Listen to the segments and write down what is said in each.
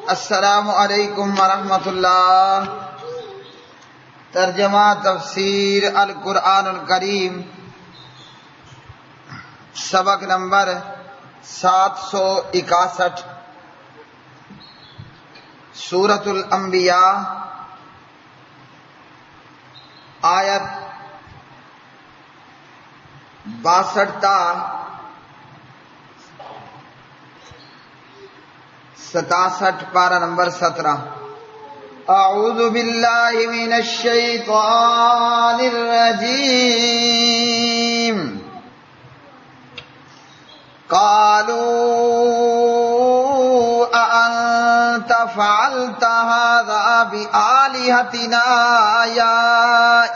السلام علیکم ورحمۃ اللہ۔ ترجمہ تفسیر القرآن الکریم، سبق نمبر 761، سورۃ الانبیاء، آیت 62 تا 67، پارہ نمبر 17۔ اعوذ باللہ من الشیطان الرجیم۔ قالوا اانت فعلت هذا بآلہتنا یا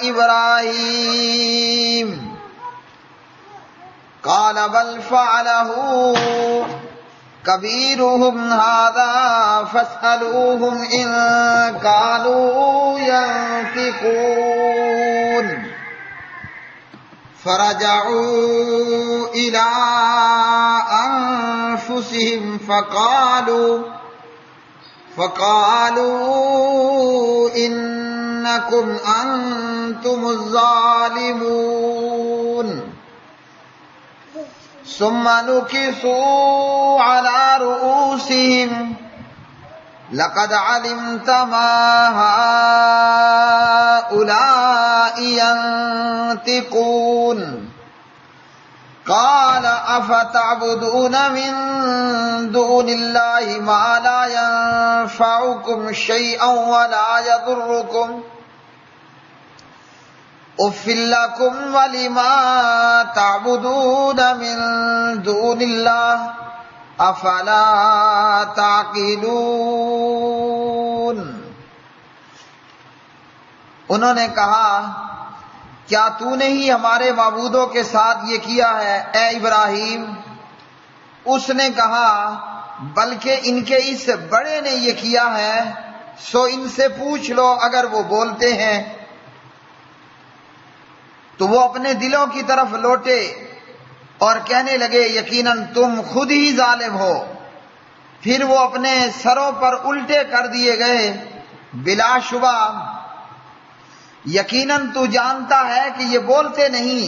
ابراہیم؟ قال بل فعلہ کبیرہم ھذا فاسألوہم ان کانوا ینطقون۔ فرجعوا الی انفسہم فقالوا انکم انتم الظالمون۔ ثم نكسوا على رؤوسهم لقد علمت ما هؤلاء ينطقون۔ قال أفتعبدون من دون الله ما لا ينفعكم شيئا ولا يضركم؟ اف لکم ولما تعبدون من دون اللہ افلا تعقلون۔ انہوں نے کہا، کیا تو نے ہی ہمارے معبودوں کے ساتھ یہ کیا ہے اے ابراہیم؟ اس نے کہا، بلکہ ان کے اس بڑے نے یہ کیا ہے، سو ان سے پوچھ لو اگر وہ بولتے ہیں۔ تو وہ اپنے دلوں کی طرف لوٹے اور کہنے لگے، یقیناً تم خود ہی ظالم ہو۔ پھر وہ اپنے سروں پر الٹے کر دیے گئے۔ بلا شبہ یقیناً تو جانتا ہے کہ یہ بولتے نہیں۔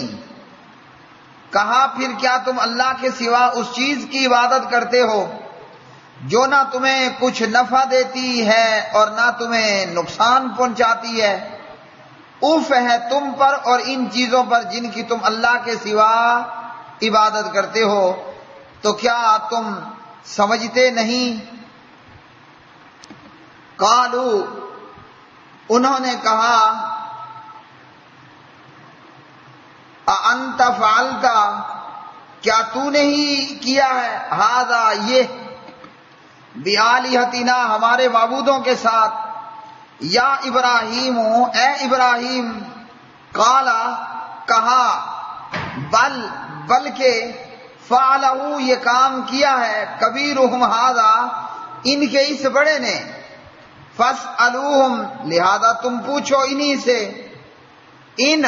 کہا، پھر کیا تم اللہ کے سوا اس چیز کی عبادت کرتے ہو جو نہ تمہیں کچھ نفع دیتی ہے اور نہ تمہیں نقصان پہنچاتی ہے؟ اوف ہے تم پر اور ان چیزوں پر جن کی تم اللہ کے سوا عبادت کرتے ہو، تو کیا تم سمجھتے نہیں؟ قالو، انہوں نے کہا، اانت فعلت، کیا تو نے ہی کیا ہے، ھذا یہ، بآلہتنا ہمارے معبودوں کے ساتھ، یا ابراہیم، اے ابراہیم؟ قال، کہا، بلکہ فعلہ یہ کام کیا ہے، کبیرہم ھذا ان کے اس بڑے نے، فاسألوہم لہذا تم پوچھو انہی سے، ان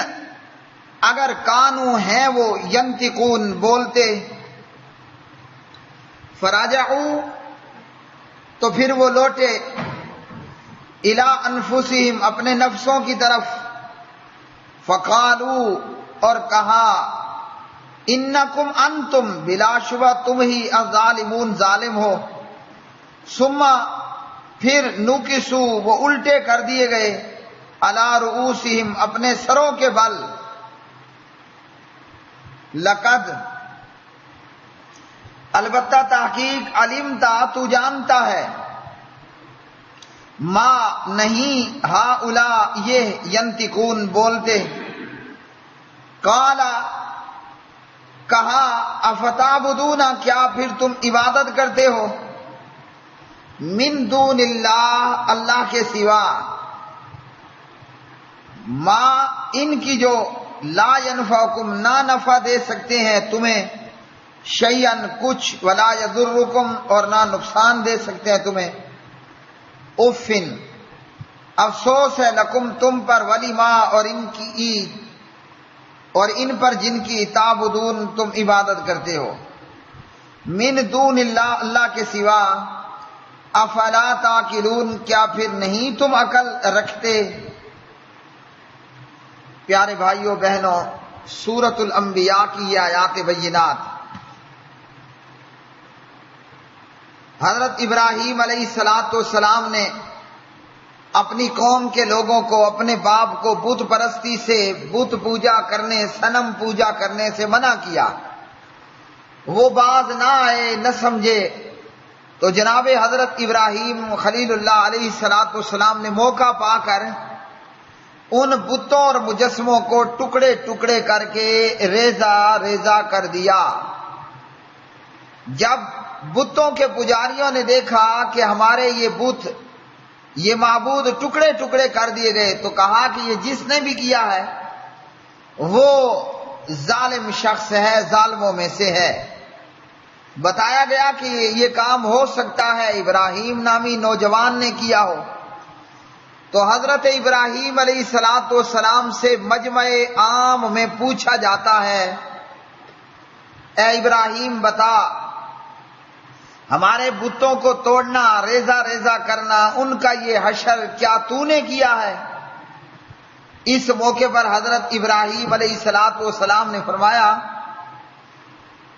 اگر کانوا ہیں وہ ینطقون بولتے۔ فرجعوا تو پھر وہ لوٹے، الی انفسہم اپنے نفسوں کی طرف، فقالوا اور کہا، انکم انتم بلا شبہ تم ہی الظالمون ظالم ہو۔ ثم پھر نکسو وہ الٹے کر دیے گئے، علی رؤوسہم اپنے سروں کے بل، لقد البتہ تحقیق، علمتا تو جانتا ہے، ما نہیں، ہؤلاء یہ، ینطقون بولتے۔ قال کہا، افتعبدون کیا پھر تم عبادت کرتے ہو، من دون اللہ اللہ کے سوا، ما ان کی جو، لا ینفعکم نہ نفع دے سکتے ہیں تمہیں، شیئن کچھ، ولا یضرکم اور نہ نقصان دے سکتے ہیں تمہیں۔ افن افسوس ہے، لکم تم پر، ولی ما اور ان کی، اور ان پر جن کی تعبدون تم عبادت کرتے ہو، من دون اللہ اللہ کے سوا، افلا تعقلون، کیا پھر نہیں تم عقل رکھتے؟ پیارے بھائیوں بہنوں، سورۃ الانبیاء کی یہ آیات بینات حضرت ابراہیم علیہ السلام نے اپنی قوم کے لوگوں کو، اپنے باپ کو بت پرستی سے، بت پوجا کرنے، صنم پوجا کرنے سے منع کیا۔ وہ باز نہ آئے، نہ سمجھے، تو جناب حضرت ابراہیم خلیل اللہ علیہ السلام نے موقع پا کر ان بتوں اور مجسموں کو ٹکڑے ٹکڑے کر کے ریزہ ریزہ کر دیا۔ جب بتوں کے پجاریوں نے دیکھا کہ ہمارے یہ بت، یہ معبود ٹکڑے ٹکڑے کر دیے گئے، تو کہا کہ یہ جس نے بھی کیا ہے وہ ظالم شخص ہے، ظالموں میں سے ہے۔ بتایا گیا کہ یہ کام ہو سکتا ہے ابراہیم نامی نوجوان نے کیا ہو۔ تو حضرت ابراہیم علیہ السلام سے مجمع عام میں پوچھا جاتا ہے، اے ابراہیم بتا، ہمارے بتوں کو توڑنا، ریزہ ریزہ کرنا، ان کا یہ حشر کیا تو نے کیا ہے؟ اس موقع پر حضرت ابراہیم علیہ السلام نے فرمایا،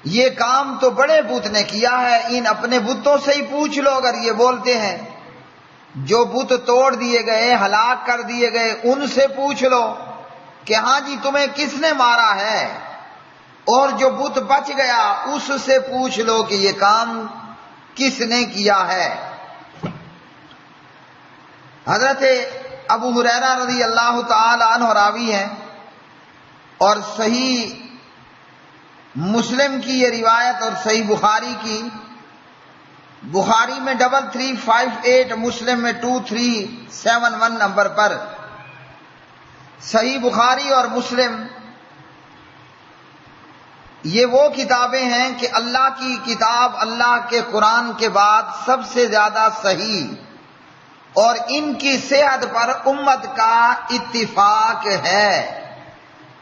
یہ کام تو بڑے بت نے کیا ہے، ان اپنے بتوں سے ہی پوچھ لو اگر یہ بولتے ہیں۔ جو بت توڑ دیے گئے، ہلاک کر دیے گئے، ان سے پوچھ لو کہ ہاں جی تمہیں کس نے مارا ہے، اور جو بت بچ گیا اس سے پوچھ لو کہ یہ کام کس نے کیا ہے۔ حضرت ابو ہریرہ رضی اللہ تعالی عنہ راوی ہیں، اور صحیح مسلم کی یہ روایت اور صحیح بخاری کی، بخاری میں 3358، مسلم میں 2371 نمبر پر۔ صحیح بخاری اور مسلم یہ وہ کتابیں ہیں کہ اللہ کی کتاب، اللہ کے قرآن کے بعد سب سے زیادہ صحیح، اور ان کی صحت پر امت کا اتفاق ہے۔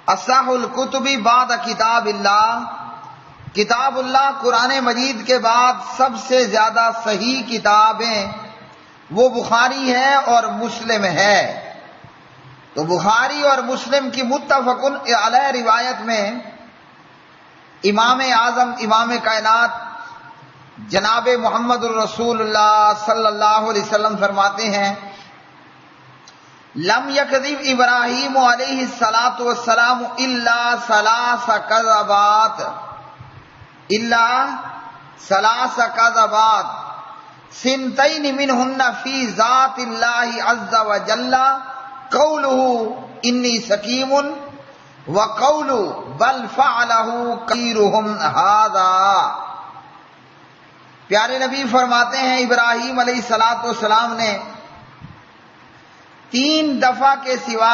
اصح الکتب بعد کتاب اللہ، کتاب اللہ قرآن مجید کے بعد سب سے زیادہ صحیح کتابیں وہ بخاری ہے اور مسلم ہے۔ تو بخاری اور مسلم کی متفق علیہ روایت میں امام اعظم، امام کائنات جناب محمد الرسول اللہ صلی اللہ علیہ وسلم فرماتے ہیں، لم یکذب ابراہیم علیہ السلام الا ثلاث کذبات، الا ثلاث کذبات سنتین منہن فی ذات اللہ عز وجل، قولہ انی سقیم وقول بل فعلہ کبیرہم ھذا۔ پیارے نبی فرماتے ہیں ابراہیم علیہ السلام نے 3 دفعہ کے سوا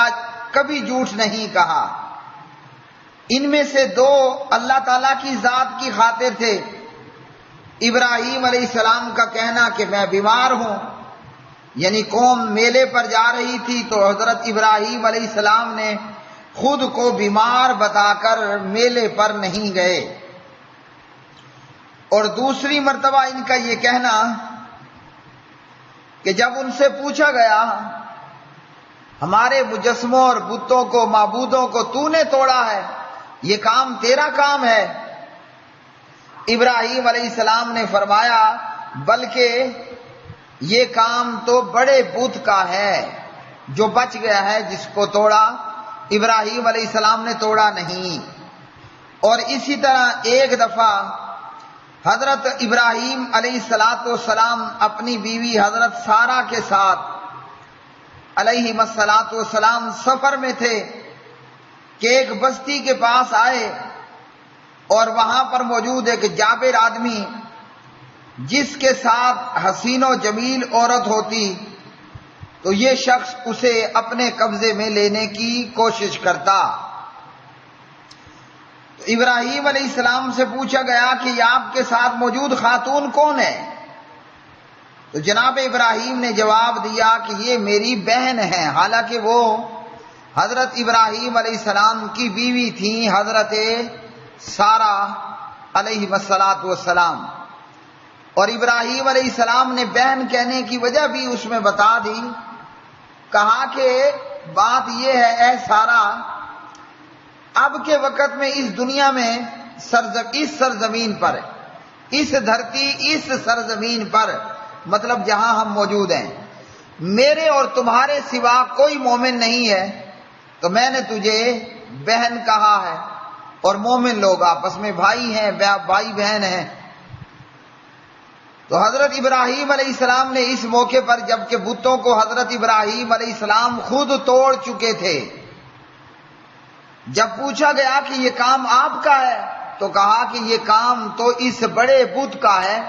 کبھی جھوٹ نہیں کہا۔ ان میں سے 2 اللہ تعالیٰ کی ذات کی خاطر تھے۔ ابراہیم علیہ السلام کا کہنا کہ میں بیمار ہوں، یعنی قوم میلے پر جا رہی تھی تو حضرت ابراہیم علیہ السلام نے خود کو بیمار بتا کر میلے پر نہیں گئے۔ اور دوسری مرتبہ ان کا یہ کہنا کہ جب ان سے پوچھا گیا ہمارے مجسموں اور بتوں کو، معبودوں کو تو نے توڑا ہے، یہ کام تیرا کام ہے، ابراہیم علیہ السلام نے فرمایا بلکہ یہ کام تو بڑے بت کا ہے جو بچ گیا ہے، جس کو توڑا ابراہیم علیہ السلام نے توڑا نہیں۔ اور اسی طرح ایک دفعہ حضرت ابراہیم علیہ السلام اپنی بیوی حضرت سارہ کے ساتھ علیہم السلام سفر میں تھے کہ ایک بستی کے پاس آئے، اور وہاں پر موجود ایک جابر آدمی جس کے ساتھ حسین و جمیل عورت ہوتی تو یہ شخص اسے اپنے قبضے میں لینے کی کوشش کرتا۔ تو ابراہیم علیہ السلام سے پوچھا گیا کہ یہ آپ کے ساتھ موجود خاتون کون ہے؟ تو جناب ابراہیم نے جواب دیا کہ یہ میری بہن ہے، حالانکہ وہ حضرت ابراہیم علیہ السلام کی بیوی تھیں، حضرت سارہ علیہ السلام۔ اور ابراہیم علیہ السلام نے بہن کہنے کی وجہ بھی اس میں بتا دی. کہا کہ بات یہ ہے اے سارا، اب کے وقت میں اس دنیا میں اس سرزمین پر، اس دھرتی، اس سرزمین پر، مطلب جہاں ہم موجود ہیں، میرے اور تمہارے سوا کوئی مومن نہیں ہے، تو میں نے تجھے بہن کہا ہے. اور مومن لوگ آپس میں بھائی ہیں، بھائی بہن ہیں. تو حضرت ابراہیم علیہ السلام نے اس موقع پر، جبکہ بتوں کو حضرت ابراہیم علیہ السلام خود توڑ چکے تھے، جب پوچھا گیا کہ یہ کام آپ کا ہے تو کہا کہ یہ کام تو اس بڑے بت کا ہے،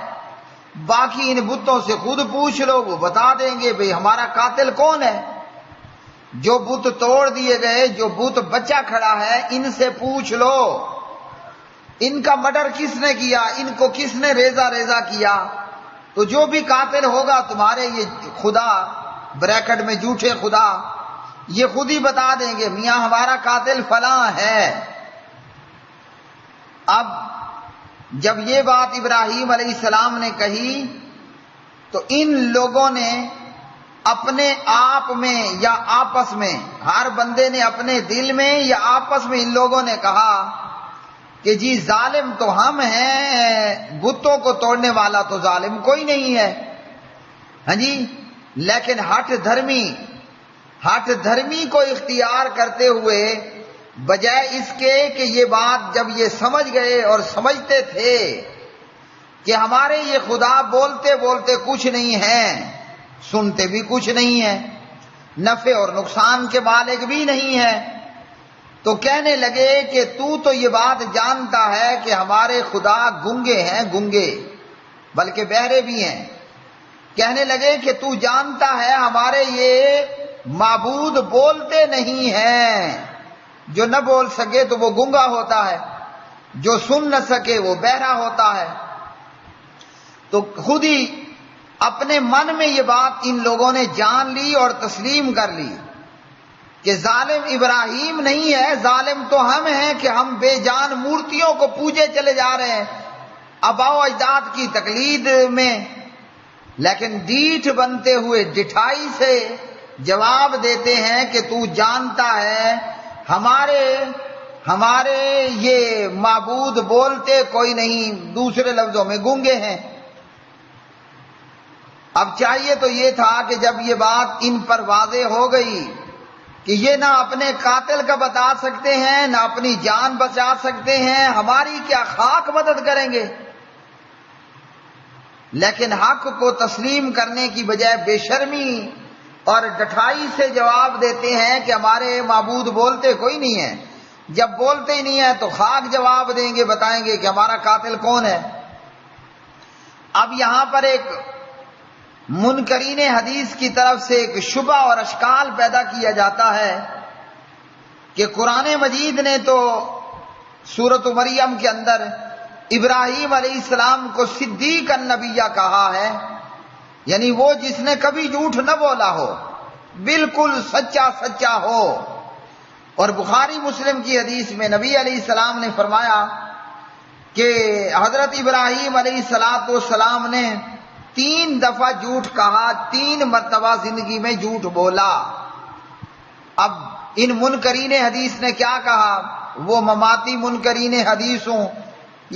باقی ان بتوں سے خود پوچھ لو، وہ بتا دیں گے بھئی ہمارا قاتل کون ہے. جو بت توڑ دیے گئے، جو بت بچہ کھڑا ہے، ان سے پوچھ لو ان کا مرڈر کس نے کیا، ان کو کس نے ریزہ ریزہ کیا. تو جو بھی قاتل ہوگا تمہارے یہ خدا، بریکٹ میں جھوٹے خدا، یہ خود ہی بتا دیں گے میاں ہمارا قاتل فلاں ہے. اب جب یہ بات ابراہیم علیہ السلام نے کہی تو ان لوگوں نے اپنے آپ میں یا آپس میں، ہر بندے نے اپنے دل میں یا آپس میں، ان لوگوں نے کہا کہ جی ظالم تو ہم ہیں، بتوں کو توڑنے والا تو ظالم کوئی نہیں ہے. ہاں جی، لیکن ہٹ دھرمی کو اختیار کرتے ہوئے، بجائے اس کے کہ یہ بات جب یہ سمجھ گئے اور سمجھتے تھے کہ ہمارے یہ خدا بولتے بولتے کچھ نہیں ہیں، سنتے بھی کچھ نہیں ہیں، نفع اور نقصان کے مالک بھی نہیں ہیں، تو کہنے لگے کہ تو یہ بات جانتا ہے کہ ہمارے خدا گنگے ہیں، گنگے بلکہ بہرے بھی ہیں. کہنے لگے کہ تو جانتا ہے ہمارے یہ معبود بولتے نہیں ہیں، جو نہ بول سکے تو وہ گنگا ہوتا ہے، جو سن نہ سکے وہ بہرا ہوتا ہے. تو خود ہی اپنے من میں یہ بات ان لوگوں نے جان لی اور تسلیم کر لی کہ ظالم ابراہیم نہیں ہے، ظالم تو ہم ہیں کہ ہم بے جان مورتیوں کو پوجے چلے جا رہے ہیں آباء و اجداد کی تقلید میں. لیکن ڈیٹھ بنتے ہوئے ڈٹھائی سے جواب دیتے ہیں کہ تو جانتا ہے ہمارے یہ معبود بولتے کوئی نہیں، دوسرے لفظوں میں گونگے ہیں. اب چاہیے تو یہ تھا کہ جب یہ بات ان پر واضح ہو گئی کہ یہ نہ اپنے قاتل کا بتا سکتے ہیں، نہ اپنی جان بچا سکتے ہیں، ہماری کیا خاک مدد کریں گے، لیکن حق کو تسلیم کرنے کی بجائے بے شرمی اور ڈٹھائی سے جواب دیتے ہیں کہ ہمارے معبود بولتے کوئی نہیں ہے. جب بولتے ہی نہیں ہے تو خاک جواب دیں گے، بتائیں گے کہ ہمارا قاتل کون ہے. اب یہاں پر ایک منکرین حدیث کی طرف سے ایک شبہ اور اشکال پیدا کیا جاتا ہے کہ قرآن مجید نے تو سورۃ مریم کے اندر ابراہیم علیہ السلام کو صدیق النبیہ کہا ہے، یعنی وہ جس نے کبھی جھوٹ نہ بولا ہو، بالکل سچا ہو. اور بخاری مسلم کی حدیث میں نبی علیہ السلام نے فرمایا کہ حضرت ابراہیم علیہ السلام نے 3 دفعہ جھوٹ کہا، 3 مرتبہ زندگی میں جھوٹ بولا. اب ان منکرین حدیث نے کیا کہا، وہ مماتی منکرین حدیث ہوں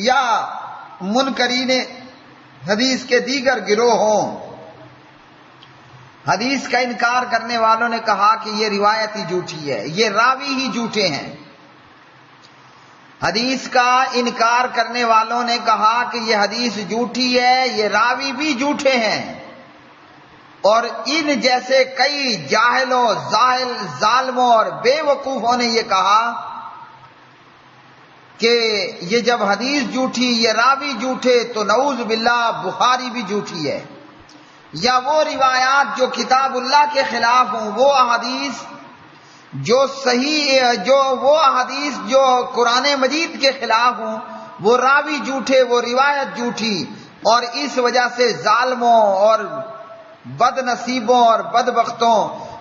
یا منکرین حدیث کے دیگر گروہ ہوں، حدیث کا انکار کرنے والوں نے کہا کہ یہ روایت ہی جھوٹی ہے، یہ راوی ہی جھوٹے ہیں. حدیث کا انکار کرنے والوں نے کہا کہ یہ حدیث جھوٹی ہے، یہ راوی بھی جھوٹے ہیں. اور ان جیسے کئی جاہلوں، ظالموں اور بے وقوفوں نے یہ کہا کہ یہ جب حدیث جھوٹی، یہ راوی جھوٹے، تو نعوذ باللہ بخاری بھی جھوٹی ہے، یا وہ روایات جو کتاب اللہ کے خلاف ہوں، وہ احادیث جو صحیح، وہ احادیث جو قرآن مجید کے خلاف ہوں، وہ راوی جھوٹے، وہ روایت جھوٹی. اور اس وجہ سے ظالموں اور بد نصیبوں اور بدبختوں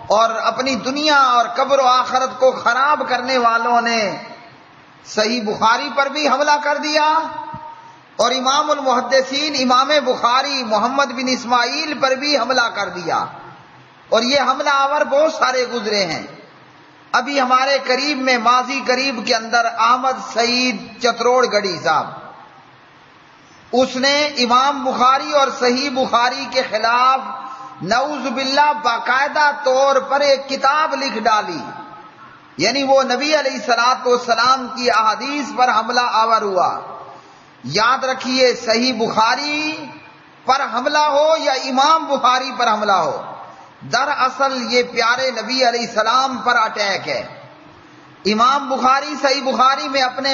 اور اپنی دنیا اور قبر و آخرت کو خراب کرنے والوں نے صحیح بخاری پر بھی حملہ کر دیا اور امام المحدثین امام بخاری محمد بن اسماعیل پر بھی حملہ کر دیا، اور یہ حملہ آور بہت سارے گزرے ہیں۔ ابھی ہمارے قریب میں ماضی قریب کے اندر احمد سعید چتروڑ گڑھی صاحب، اس نے امام بخاری اور صحیح بخاری کے خلاف نعوذ باللہ باقاعدہ طور پر ایک کتاب لکھ ڈالی، یعنی وہ نبی علیہ الصلوۃ والسلام کی احادیث پر حملہ آور ہوا۔ یاد رکھیے، صحیح بخاری پر حملہ ہو یا امام بخاری پر حملہ ہو، دراصل یہ پیارے نبی علیہ السلام پر اٹیک ہے۔ امام بخاری صحیح بخاری میں اپنے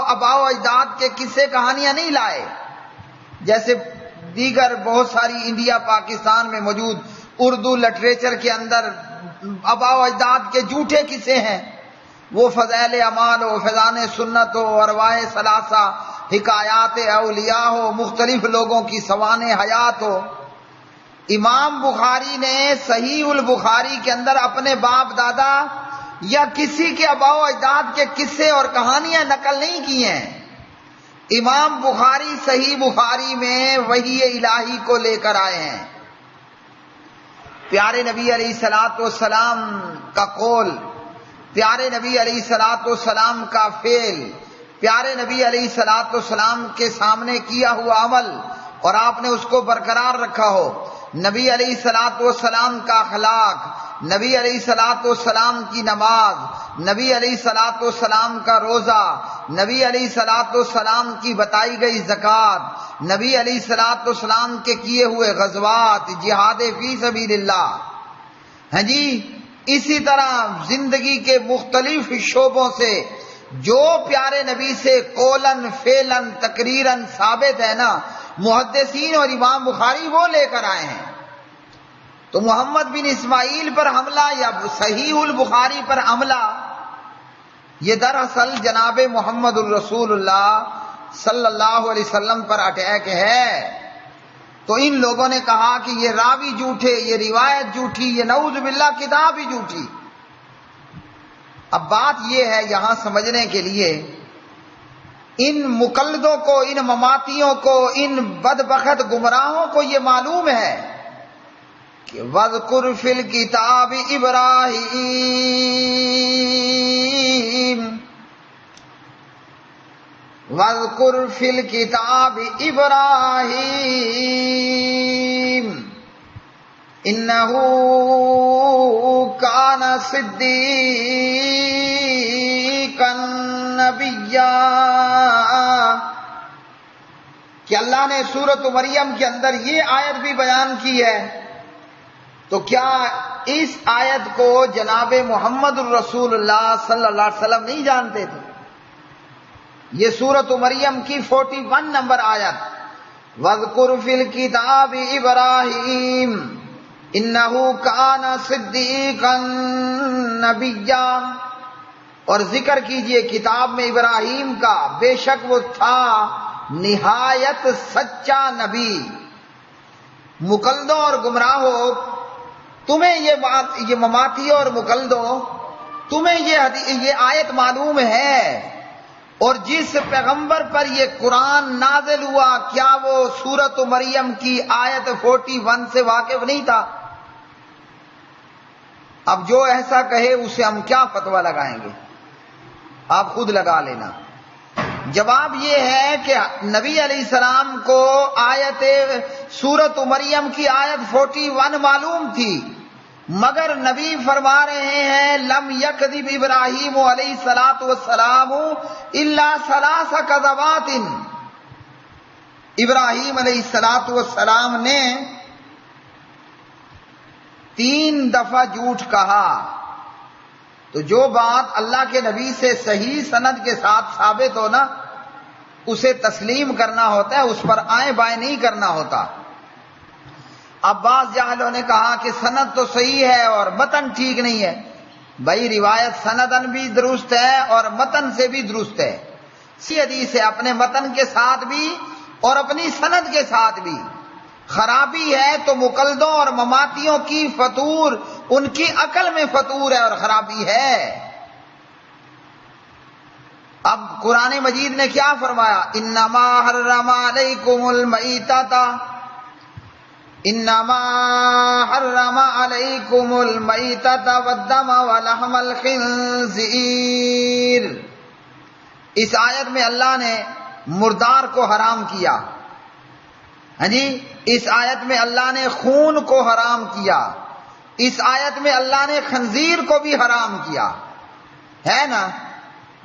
آباء و اجداد کے قصے کہانیاں نہیں لائے، جیسے دیگر بہت ساری انڈیا پاکستان میں موجود اردو لٹریچر کے اندر آباء و اجداد کے جھوٹے قصے ہیں، وہ فضائل اعمال ہو، فیضان سنت ہو، ارواح ثلاثہ، حکایات اولیاء ہو، مختلف لوگوں کی سوانح حیات ہو۔ امام بخاری نے صحیح البخاری کے اندر اپنے باپ دادا یا کسی کے آباء و اجداد کے قصے اور کہانیاں نقل نہیں کی ہیں۔ امام بخاری صحیح بخاری میں وحی الہی کو لے کر آئے ہیں۔ پیارے نبی علیہ الصلوۃ والسلام کا قول، پیارے نبی علیہ الصلوۃ والسلام کا فعل، پیارے نبی علیہ الصلوۃ والسلام کے سامنے کیا ہوا عمل، اور آپ نے اس کو برقرار رکھا ہو۔ نبی علیہ الصلوۃ والسلام کا اخلاق، نبی علیہ الصلوۃ والسلام کی نماز، نبی علیہ الصلوۃ والسلام کا روزہ، نبی علیہ الصلوۃ والسلام کی بتائی گئی زکوٰۃ، نبی علیہ الصلوۃ والسلام کے کیے ہوئے غزوات، جہاد فی سبیل اللہ، ہاں جی، اسی طرح زندگی کے مختلف شعبوں سے جو پیارے نبی سے قولن فعلن تقریرن ثابت ہے نا، محدثین اور امام بخاری وہ لے کر آئے ہیں۔ تو محمد بن اسماعیل پر حملہ یا صحیح البخاری پر حملہ، یہ دراصل جناب محمد الرسول اللہ صلی اللہ علیہ وسلم پر اٹیک ہے۔ تو ان لوگوں نے کہا کہ یہ راوی جھوٹے، یہ روایت جھوٹی، یہ نعوذ باللہ کتاب ہی جھوٹی۔ اب بات یہ ہے یہاں سمجھنے کے لیے، ان مقلدوں کو، ان مماتیوں کو، ان بدبخت گمراہوں کو یہ معلوم ہے کہ وَاذْكُرْ فِي الْكِتَابِ إِبْرَاهِيمَ وَاذْكُرْ فِي الْكِتَابِ إِبْرَاهِيمَ إِنَّهُ كَانَ صِدِّيقًا نَبِيًّا، کہ اللہ نے سورۃ مریم کے اندر یہ آیت بھی بیان کی ہے، تو کیا اس آیت کو جناب محمد الرسول اللہ صلی اللہ علیہ وسلم نہیں جانتے تھے؟ یہ سورۃ مریم کی 41 نمبر آیت، وَاذْكُرْ فِي الْكِتَابِ إِبْرَاهِيمَ إِنَّهُ كَانَ صِدِّيقًا نَبِيًّا، اور ذکر کیجئے کتاب میں ابراہیم کا، بے شک وہ تھا نہایت سچا نبی۔ مقلدوں اور گمراہوں، تمہیں یہ مماتیوں اور مقلدوں، تمہیں یہ آیت معلوم ہے، اور جس پیغمبر پر یہ قرآن نازل ہوا کیا وہ سورۃ مریم کی آیت 41 سے واقف نہیں تھا؟ اب جو ایسا کہے اسے ہم کیا فتویٰ لگائیں گے، آپ خود لگا لینا۔ جواب یہ ہے کہ نبی علیہ السلام کو آیت سورۃ مریم کی آیت 41 معلوم تھی، مگر نبی فرما رہے ہیں لم یکذب ابراہیم علیہ الصلوۃ والسلام الا ثلاث کذبات، ابراہیم علیہ الصلوۃ والسلام نے 3 دفعہ جھوٹ کہا۔ تو جو بات اللہ کے نبی سے صحیح سند کے ساتھ ثابت ہو نا، اسے تسلیم کرنا ہوتا ہے، اس پر آئیں بائیں نہیں کرنا ہوتا۔ اب بعض جاہلوں نے کہا کہ سند تو صحیح ہے اور متن ٹھیک نہیں ہے۔ بھائی روایت سندن بھی درست ہے اور متن سے بھی درست ہے، سی حدیث ہے، اپنے متن کے ساتھ بھی اور اپنی سند کے ساتھ بھی۔ خرابی ہے تو مقلدوں اور مماتیوں کی فطور، ان کی عقل میں فطور ہے اور خرابی ہے۔ اب قرآن مجید نے کیا فرمایا؟ انما حرم علیکم المیتۃ، انما حرم علیکم المیتۃ والدم ولحم الخنزیر۔ اس آیت میں اللہ نے مردار کو حرام کیا، ہاں جی، اس آیت میں اللہ نے خون کو حرام کیا، اس آیت میں اللہ نے خنزیر کو بھی حرام کیا، ہے نا؟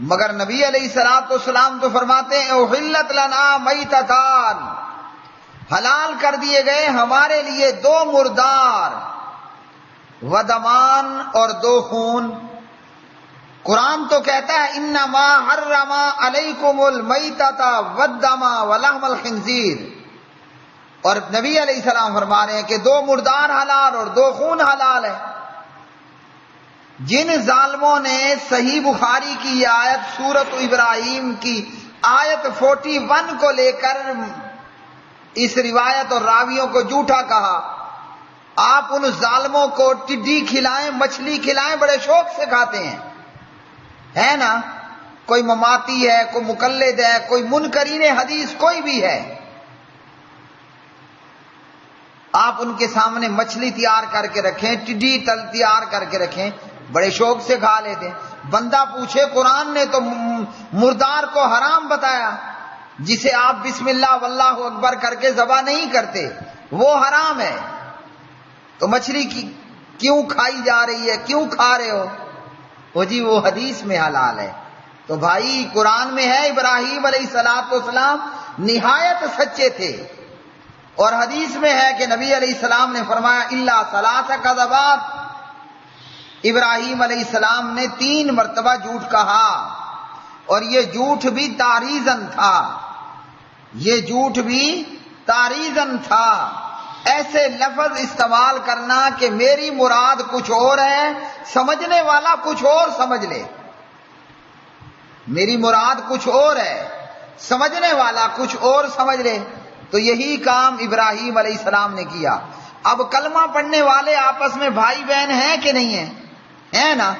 مگر نبی علیہ الصلوۃ والسلام تو فرماتے ہیں احلت لنا میتتان، حلال کر دیے گئے ہمارے لیے دو مردار، ودمان اور دو خون۔ قرآن تو کہتا ہے انما حرم علیکم المیتۃ والدم ولحم الخنزیر، اور نبی علیہ السلام فرما رہے ہیں کہ دو مردار حلال اور دو خون حلال ہے۔ جن ظالموں نے صحیح بخاری کی یہ آیت سورۃ ابراہیم کی آیت 41 کو لے کر اس روایت اور راویوں کو جھوٹا کہا، آپ ان ظالموں کو ٹڈی کھلائیں، مچھلی کھلائیں، بڑے شوق سے کھاتے ہیں، ہے نا؟ کوئی مماتی ہے، کوئی مقلد ہے، کوئی منکرین حدیث کوئی بھی ہے، آپ ان کے سامنے مچھلی تیار کر کے رکھیں، ٹڈی تیار کر کے رکھیں، بڑے شوق سے کھا لیتے ہیں۔ بندہ پوچھے قرآن نے تو مردار کو حرام بتایا، جسے آپ بسم اللہ واللہ اکبر کر کے ذبح نہیں کرتے، وہ حرام ہے، تو مچھلی کی کیوں کھائی جا رہی ہے، کیوں کھا رہے ہو؟ وہ جی وہ حدیث میں حلال ہے۔ تو بھائی قرآن میں ہے ابراہیم علیہ السلام نہایت سچے تھے، اور حدیث میں ہے کہ نبی علیہ السلام نے فرمایا الا ثلاث کذبات، ابراہیم علیہ السلام نے 3 مرتبہ جھوٹ کہا، اور یہ جھوٹ بھی تعریضاً تھا، یہ جھوٹ بھی تعریضاً تھا، ایسے لفظ استعمال کرنا کہ میری مراد کچھ اور ہے، سمجھنے والا کچھ اور سمجھ لے، میری مراد کچھ اور ہے، سمجھنے والا کچھ اور سمجھ لے۔ تو یہی کام ابراہیم علیہ السلام نے کیا۔ اب کلمہ پڑھنے والے آپس میں بھائی بہن ہیں کہ نہیں ہیں؟ ہے نا؟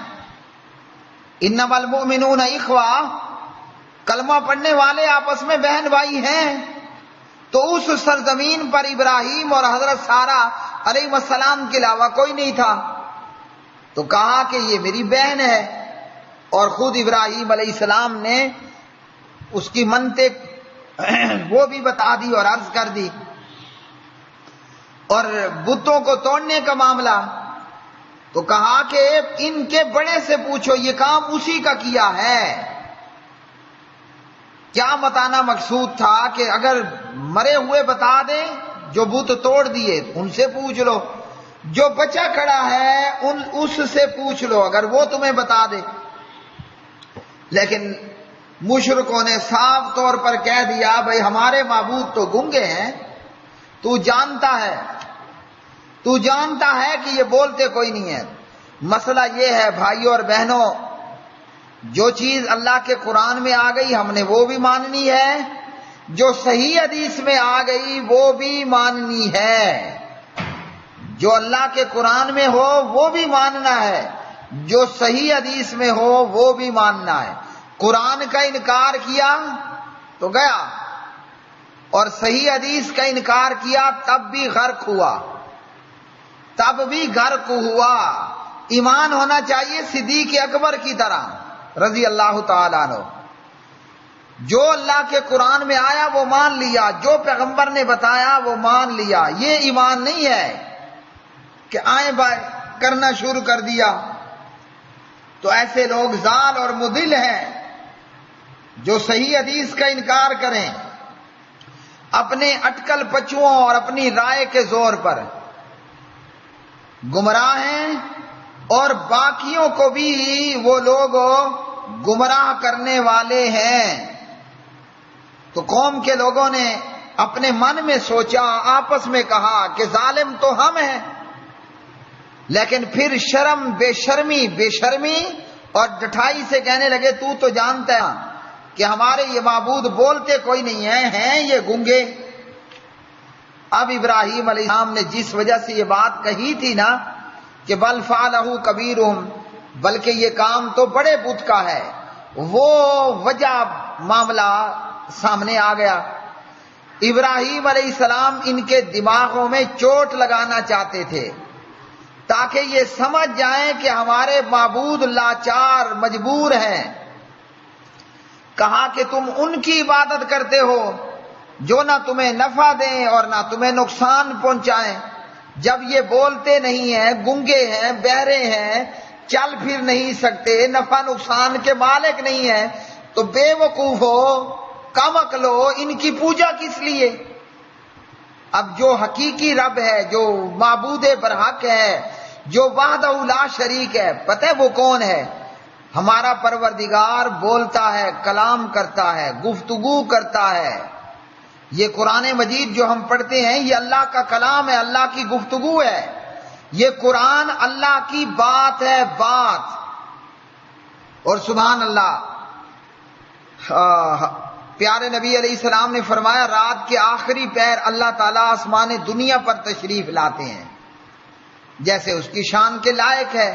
انما المؤمنون اخوہ، کلمہ پڑھنے والے آپس میں بہن بھائی ہیں۔ تو اس سرزمین پر ابراہیم اور حضرت سارہ علیہ السلام کے علاوہ کوئی نہیں تھا، تو کہا کہ یہ میری بہن ہے، اور خود ابراہیم علیہ السلام نے اس کی منطق وہ بھی بتا دی اور عرض کر دی۔ اور بتوں کو توڑنے کا معاملہ تو کہا کہ ان کے بڑے سے پوچھو، یہ کام اسی کا کیا ہے۔ کیا بتانا مقصود تھا کہ اگر مرے ہوئے بتا دیں، جو بت توڑ دیے ان سے پوچھ لو، جو بچا کھڑا ہے اس سے پوچھ لو اگر وہ تمہیں بتا دے۔ لیکن مشرکوں نے صاف طور پر کہہ دیا بھائی ہمارے معبود تو گونگے ہیں، تو جانتا ہے کہ یہ بولتے کوئی نہیں ہے۔ مسئلہ یہ ہے بھائیوں اور بہنوں، جو چیز اللہ کے قرآن میں آ گئی ہم نے وہ بھی ماننی ہے، جو صحیح حدیث میں آ گئی وہ بھی ماننی ہے، جو اللہ کے قرآن میں ہو وہ بھی ماننا ہے، جو صحیح حدیث میں ہو وہ بھی ماننا ہے۔ قرآن کا انکار کیا تو گیا، اور صحیح حدیث کا انکار کیا تب بھی غرق ہوا۔ ایمان ہونا چاہیے صدیق اکبر کی طرح رضی اللہ تعالیٰ عنہ، جو اللہ کے قرآن میں آیا وہ مان لیا، جو پیغمبر نے بتایا وہ مان لیا۔ یہ ایمان نہیں ہے کہ آئیں بائیں کرنا شروع کر دیا۔ تو ایسے لوگ ضال اور مضل ہیں جو صحیح حدیث کا انکار کریں اپنے اٹکل پچوؤں اور اپنی رائے کے زور پر، گمراہ ہیں، اور باقیوں کو بھی وہ لوگ گمراہ کرنے والے ہیں۔ تو قوم کے لوگوں نے اپنے من میں سوچا، آپس میں کہا کہ ظالم تو ہم ہیں، لیکن پھر بے شرمی اور ڈٹھائی سے کہنے لگے تو جانتا ہے کہ ہمارے یہ معبود بولتے کوئی نہیں ہیں یہ گونگے۔ اب ابراہیم علیہ السلام نے جس وجہ سے یہ بات کہی تھی نا کہ بل فعلہ کبیرہم، بلکہ یہ کام تو بڑے بت کا ہے، وہ وجہ معاملہ سامنے آ گیا۔ ابراہیم علیہ السلام ان کے دماغوں میں چوٹ لگانا چاہتے تھے تاکہ یہ سمجھ جائیں کہ ہمارے معبود لاچار مجبور ہیں۔ کہا کہ تم ان کی عبادت کرتے ہو جو نہ تمہیں نفع دیں اور نہ تمہیں نقصان پہنچائیں۔ جب یہ بولتے نہیں ہیں، گنگے ہیں، بہرے ہیں، چل پھر نہیں سکتے، نفع نقصان کے مالک نہیں ہیں، تو بے وقوف ہو، کم عقل ہو، ان کی پوجا کس لیے؟ اب جو حقیقی رب ہے، جو معبود برحق ہے، جو وحدہ لا شریک ہے، پتہ ہے وہ کون ہے؟ ہمارا پروردگار بولتا ہے، کلام کرتا ہے، گفتگو کرتا ہے۔ یہ قرآن مجید جو ہم پڑھتے ہیں یہ اللہ کا کلام ہے، اللہ کی گفتگو ہے۔ یہ قرآن اللہ کی بات ہے، بات۔ اور سبحان اللہ، پیارے نبی علیہ السلام نے فرمایا رات کے آخری پہر اللہ تعالیٰ آسمان دنیا پر تشریف لاتے ہیں، جیسے اس کی شان کے لائق ہے۔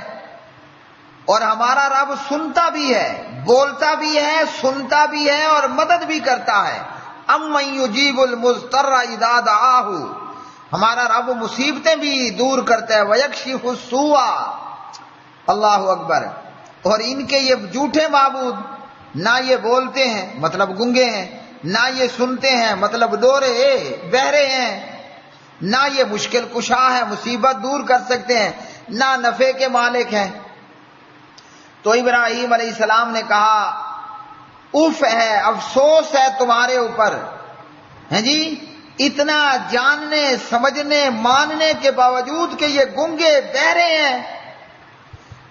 اور ہمارا رب سنتا بھی ہے، بولتا بھی ہے، سنتا بھی ہے اور مدد بھی کرتا ہے۔ امن یجیب المضطر اذا دعاہ، ہمارا رب مصیبتیں بھی دور کرتا ہے۔ ویکشف السوء، اللہ اکبر۔ اور ان کے یہ جھوٹے معبود نہ یہ بولتے ہیں مطلب گنگے ہیں، نہ یہ سنتے ہیں مطلب لورے بہرے ہیں، نہ یہ مشکل کشا ہے، مصیبت دور کر سکتے ہیں، نہ نفع کے مالک ہیں۔ تو ابراہیم علیہ السلام نے کہا اف ہے، افسوس ہے تمہارے اوپر، ہیں جی، اتنا جاننے سمجھنے ماننے کے باوجود کہ یہ گنگے بہرے ہیں،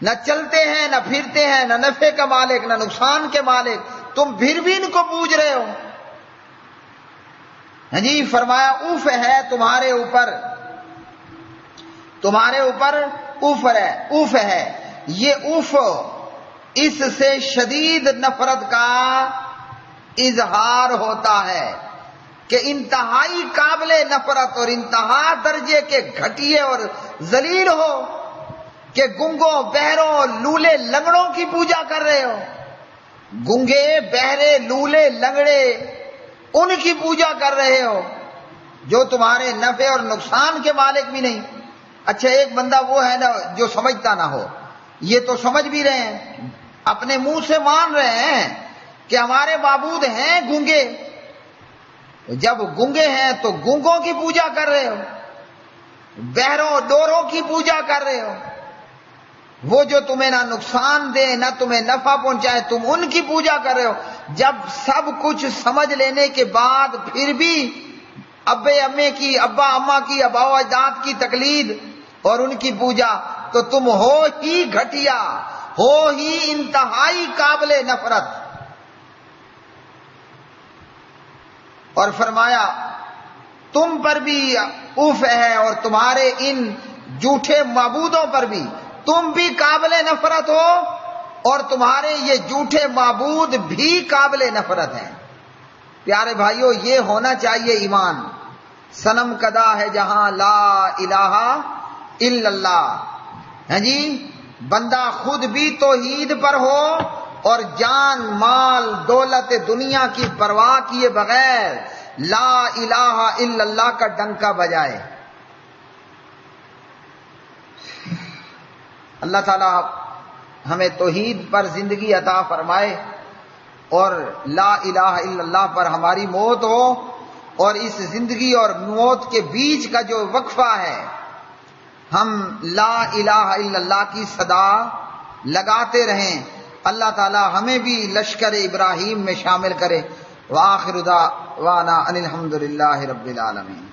نہ چلتے ہیں نہ پھرتے ہیں، نہ نفع کا مالک نہ نقصان کے مالک، تم پھر بھی ان کو پوج رہے ہو۔ ہیں جی، فرمایا اف ہے تمہارے اوپر، تمہارے اوپر اف ہے۔ یہ اف اس سے شدید نفرت کا اظہار ہوتا ہے کہ انتہائی قابل نفرت اور انتہا درجے کے گھٹیے اور ذلیل ہو کہ گنگوں بہروں لولے لنگڑوں کی پوجا کر رہے ہو۔ گنگے بہرے لولے لنگڑے ان کی پوجا کر رہے ہو جو تمہارے نفع اور نقصان کے مالک بھی نہیں۔ اچھا، ایک بندہ وہ ہے نا جو سمجھتا نہ ہو، یہ تو سمجھ بھی رہے ہیں، اپنے منہ سے مان رہے ہیں کہ ہمارے معبود ہیں گنگے۔ جب گنگے ہیں تو گنگوں کی پوجا کر رہے ہو، بہروں ڈوروں کی پوجا کر رہے ہو، وہ جو تمہیں نہ نقصان دے نہ تمہیں نفع پہنچائے، تم ان کی پوجا کر رہے ہو۔ جب سب کچھ سمجھ لینے کے بعد پھر بھی ابے امے کی، ابا اماں کی، ابا و اجداد کی تقلید اور ان کی پوجا، تو تم ہو ہی گھٹیا، ہو ہی انتہائی قابل نفرت۔ اور فرمایا تم پر بھی اوف ہے اور تمہارے ان جھوٹے معبودوں پر بھی، تم بھی قابل نفرت ہو اور تمہارے یہ جھوٹے معبود بھی قابل نفرت ہیں۔ پیارے بھائیو، یہ ہونا چاہیے ایمان۔ صنم کدا ہے جہاں لا الہ الا اللہ، ہیں جی، بندہ خود بھی توحید پر ہو اور جان مال دولت دنیا کی پرواہ کیے بغیر لا الہ الا اللہ کا ڈنکا بجائے۔ اللہ تعالی ہمیں توحید پر زندگی عطا فرمائے اور لا الہ الا اللہ پر ہماری موت ہو، اور اس زندگی اور موت کے بیچ کا جو وقفہ ہے ہم لا الہ الا اللہ کی صدا لگاتے رہیں۔ اللہ تعالی ہمیں بھی لشکر ابراہیم میں شامل کرے۔ وآخر دعوانا ان الحمد للہ رب العالمین۔